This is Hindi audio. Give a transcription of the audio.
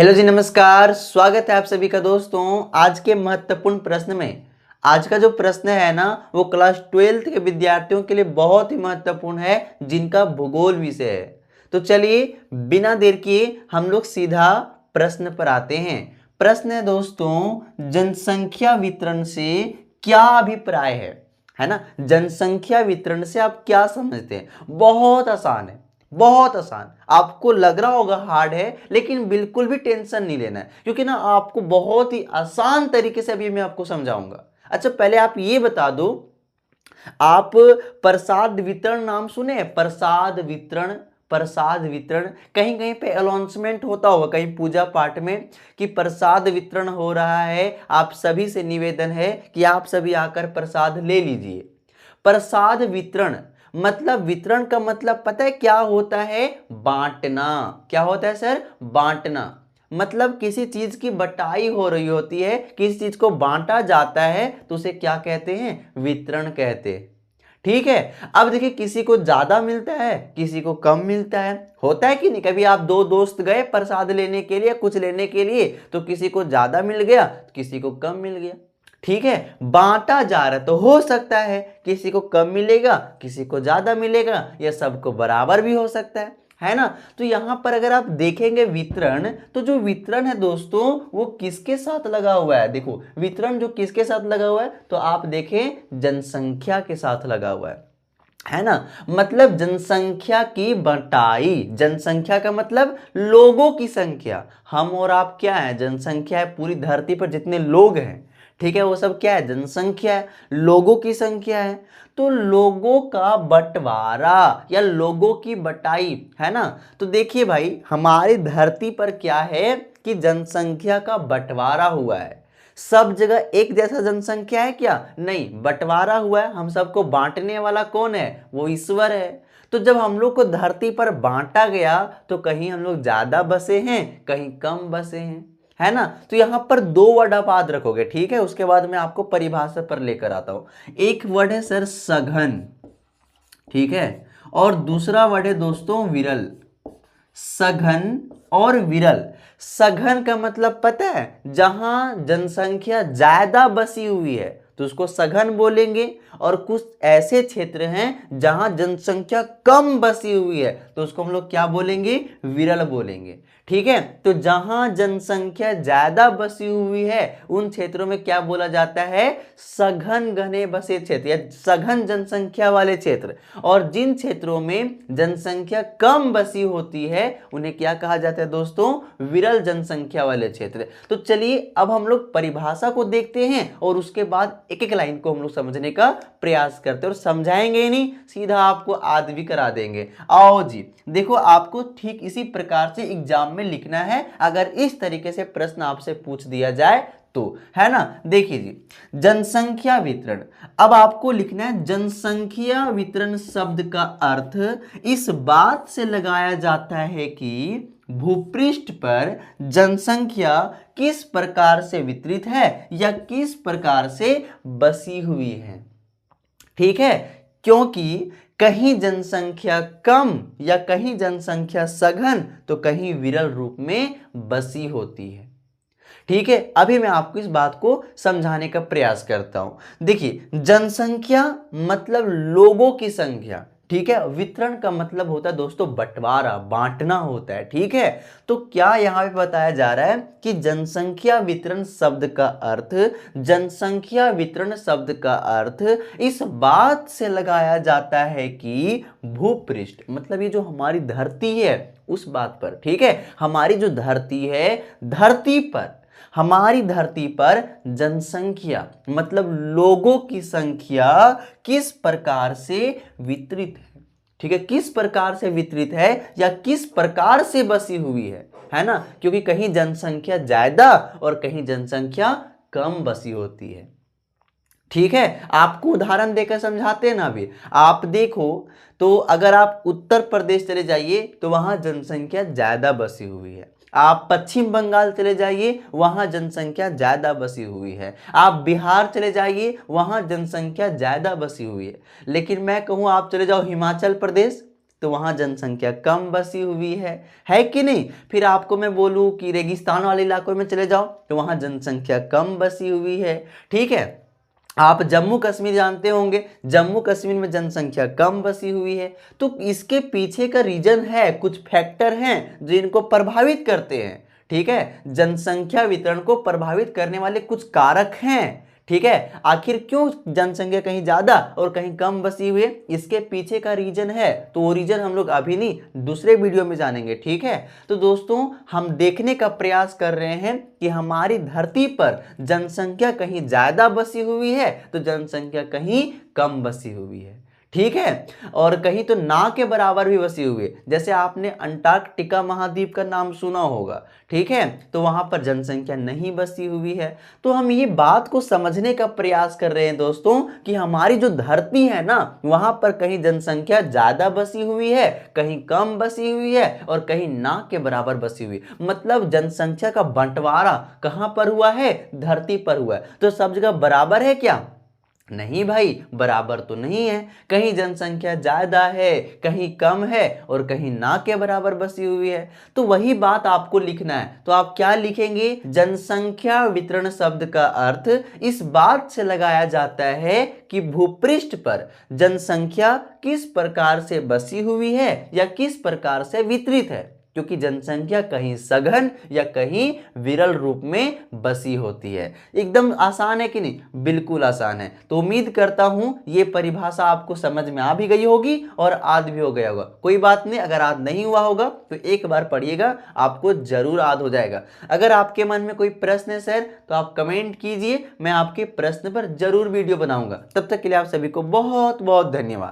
हेलो जी, नमस्कार। स्वागत है आप सभी का दोस्तों आज के महत्वपूर्ण प्रश्न में। आज का जो प्रश्न है ना, वो क्लास 12th के विद्यार्थियों के लिए बहुत ही महत्वपूर्ण है, जिनका भूगोल विषय है। तो चलिए बिना देर किए हम लोग सीधा प्रश्न पर आते हैं। प्रश्न है दोस्तों, जनसंख्या वितरण से क्या अभिप्राय है ना। जनसंख्या वितरण से आप क्या समझते हैं? बहुत आसान है, बहुत आसान। आपको लग रहा होगा हार्ड है, लेकिन बिल्कुल भी टेंशन नहीं लेना है, क्योंकि ना आपको बहुत ही आसान तरीके से अभी मैं आपको समझाऊंगा। अच्छा, पहले आप ये बता दो, आप प्रसाद वितरण नाम सुने हैं? प्रसाद वितरण, प्रसाद वितरण कहीं कहीं पे अनाउंसमेंट होता होगा, कहीं पूजा पाठ में, कि प्रसाद वितरण हो रहा है, आप सभी से निवेदन है कि आप सभी आकर प्रसाद ले लीजिए। प्रसाद वितरण मतलब, वितरण का मतलब पता है क्या होता है? बांटना। क्या होता है सर? बांटना। मतलब किसी चीज की बटाई हो रही होती है, किसी चीज को बांटा जाता है, तो उसे क्या कहते हैं? वितरण कहते हैं। ठीक है। अब देखिए, किसी को ज्यादा मिलता है, किसी को कम मिलता है। होता है कि नहीं? कभी आप दो दोस्त गए प्रसाद लेने के लिए, कुछ लेने के लिए, तो किसी को ज्यादा मिल गया, किसी को कम मिल गया। ठीक है। बांटा जा रहा है तो हो सकता है किसी को कम मिलेगा, किसी को ज्यादा मिलेगा, या सबको बराबर भी हो सकता है ना। तो यहां पर अगर आप देखेंगे वितरण, तो जो वितरण है दोस्तों, वो किसके साथ लगा हुआ है? देखो, वितरण जो किसके साथ लगा हुआ है, तो आप देखें जनसंख्या के साथ लगा हुआ है ना। मतलब जनसंख्या की बटाई। जनसंख्या का मतलब लोगों की संख्या। हम और आप क्या है? जनसंख्या है। पूरी धरती पर जितने लोग हैं, ठीक है, वो सब क्या है? जनसंख्या है, लोगों की संख्या है। तो लोगों का बंटवारा या लोगों की बटाई, है ना। तो देखिए भाई, हमारी धरती पर क्या है कि जनसंख्या का बंटवारा हुआ है। सब जगह एक जैसा जनसंख्या है क्या? नहीं, बंटवारा हुआ है। हम सबको बांटने वाला कौन है? वो ईश्वर है। तो जब हम लोग को धरती पर बांटा गया, तो कहीं हम लोग ज्यादा बसे हैं, कहीं कम बसे हैं, है ना। तो यहां पर दो वर्ड आप याद रखोगे, ठीक है। उसके बाद मैं आपको परिभाषा पर लेकर आता हूं। एक वर्ड है सर सघन, ठीक है, और दूसरा वर्ड है दोस्तों विरल। सघन और विरल। सघन का मतलब पता है? जहां जनसंख्या ज्यादा बसी हुई है तो उसको सघन बोलेंगे, और कुछ ऐसे क्षेत्र हैं जहां जनसंख्या कम बसी हुई है तो उसको हम लोग क्या बोलेंगे? विरल बोलेंगे। ठीक है। तो जहां जनसंख्या ज्यादा बसी हुई है उन क्षेत्रों में क्या बोला जाता है? सघन घने बसे क्षेत्र या सघन जनसंख्या वाले क्षेत्र। और जिन क्षेत्रों में जनसंख्या कम बसी होती है उन्हें क्या कहा जाता है दोस्तों? विरल जनसंख्या वाले क्षेत्र। तो चलिए अब हम लोग परिभाषा को देखते हैं, और उसके बाद एक एक लाइन को हम लोग समझने का प्रयास करते हैं, और समझाएंगे ही नहीं, सीधा आपको आदि भी करा देंगे। आओ जी, देखो, आपको ठीक इसी प्रकार से एग्जाम में लिखना है, अगर इस तरीके से प्रश्न आपसे पूछ दिया जाए तो, है ना। देखिए जी, जनसंख्या वितरण। अब आपको लिखना है जनसंख्या वितरण शब्द का अर्थ इस बात से लगाया जाता है कि भूपृष्ठ पर जनसंख्या किस प्रकार से वितरित है या किस प्रकार से बसी हुई है। ठीक है। क्योंकि कहीं जनसंख्या कम या कहीं जनसंख्या सघन तो कहीं विरल रूप में बसी होती है। ठीक है। अभी मैं आपको इस बात को समझाने का प्रयास करता हूं। देखिए, जनसंख्या मतलब लोगों की संख्या, ठीक है। वितरण का मतलब होता है दोस्तों बंटवारा, बांटना होता है, ठीक है। तो क्या यहां पे बताया जा रहा है कि जनसंख्या वितरण शब्द का अर्थ, जनसंख्या वितरण शब्द का अर्थ इस बात से लगाया जाता है कि भूपृष्ठ मतलब ये जो हमारी धरती है उस बात पर, ठीक है। हमारी जो धरती है, धरती पर, हमारी धरती पर जनसंख्या मतलब लोगों की संख्या किस प्रकार से वितरित है, ठीक है। किस प्रकार से वितरित है या किस प्रकार से बसी हुई है ना। क्योंकि कहीं जनसंख्या ज्यादा और कहीं जनसंख्या कम बसी होती है। ठीक है। आपको उदाहरण देकर समझाते हैं ना। अभी आप देखो, तो अगर आप उत्तर प्रदेश चले जाइए तो वहां जनसंख्या ज्यादा बसी हुई है। आप पश्चिम बंगाल चले जाइए, वहां जनसंख्या ज्यादा बसी हुई है। आप बिहार चले जाइए, वहां जनसंख्या ज्यादा बसी हुई है। लेकिन मैं कहूं आप चले जाओ हिमाचल प्रदेश, तो वहाँ जनसंख्या कम बसी हुई है कि नहीं। फिर आपको मैं बोलूँ कि रेगिस्तान वाले इलाकों में चले जाओ तो वहाँ जनसंख्या कम बसी हुई है। ठीक है, आप जम्मू कश्मीर जानते होंगे, जम्मू कश्मीर में जनसंख्या कम बसी हुई है। तो इसके पीछे का रीजन है, कुछ फैक्टर हैं जो इनको प्रभावित करते हैं। ठीक है, जनसंख्या वितरण को प्रभावित करने वाले कुछ कारक हैं। ठीक है, आखिर क्यों जनसंख्या कहीं ज्यादा और कहीं कम बसी हुई है, इसके पीछे का रीजन है। तो वो रीजन हम लोग अभी नहीं दूसरे वीडियो में जानेंगे। ठीक है, तो दोस्तों हम देखने का प्रयास कर रहे हैं कि हमारी धरती पर जनसंख्या कहीं ज्यादा बसी हुई है तो जनसंख्या कहीं कम बसी हुई है। ठीक है, और कहीं तो ना के बराबर भी बसी हुई है। जैसे आपने अंटार्कटिका महाद्वीप का नाम सुना होगा। ठीक है, तो वहां पर जनसंख्या नहीं बसी हुई है। तो हम ये बात को समझने का प्रयास कर रहे हैं दोस्तों कि हमारी जो धरती है ना, वहां पर कहीं जनसंख्या ज्यादा बसी हुई है, कहीं कम बसी हुई है और कहीं ना के बराबर बसी हुई। मतलब जनसंख्या का बंटवारा कहां पर हुआ है, धरती पर हुआ है। तो सब जगह बराबर है क्या? नहीं भाई, बराबर तो नहीं है। कहीं जनसंख्या ज्यादा है, कहीं कम है और कहीं ना के बराबर बसी हुई है। तो वही बात आपको लिखना है। तो आप क्या लिखेंगे? जनसंख्या वितरण शब्द का अर्थ इस बात से लगाया जाता है कि भूपृष्ठ पर जनसंख्या किस प्रकार से बसी हुई है या किस प्रकार से वितरित है, क्योंकि जनसंख्या कहीं सघन या कहीं विरल रूप में बसी होती है। एकदम आसान है कि नहीं? बिल्कुल आसान है। तो उम्मीद करता हूं ये परिभाषा आपको समझ में आ भी गई होगी और याद भी हो गया होगा। कोई बात नहीं, अगर याद नहीं हुआ होगा तो एक बार पढ़िएगा, आपको जरूर याद हो जाएगा। अगर आपके मन में कोई प्रश्न है सर तो आप कमेंट कीजिए, मैं आपके प्रश्न पर जरूर वीडियो बनाऊंगा। तब तक के लिए आप सभी को बहुत बहुत धन्यवाद।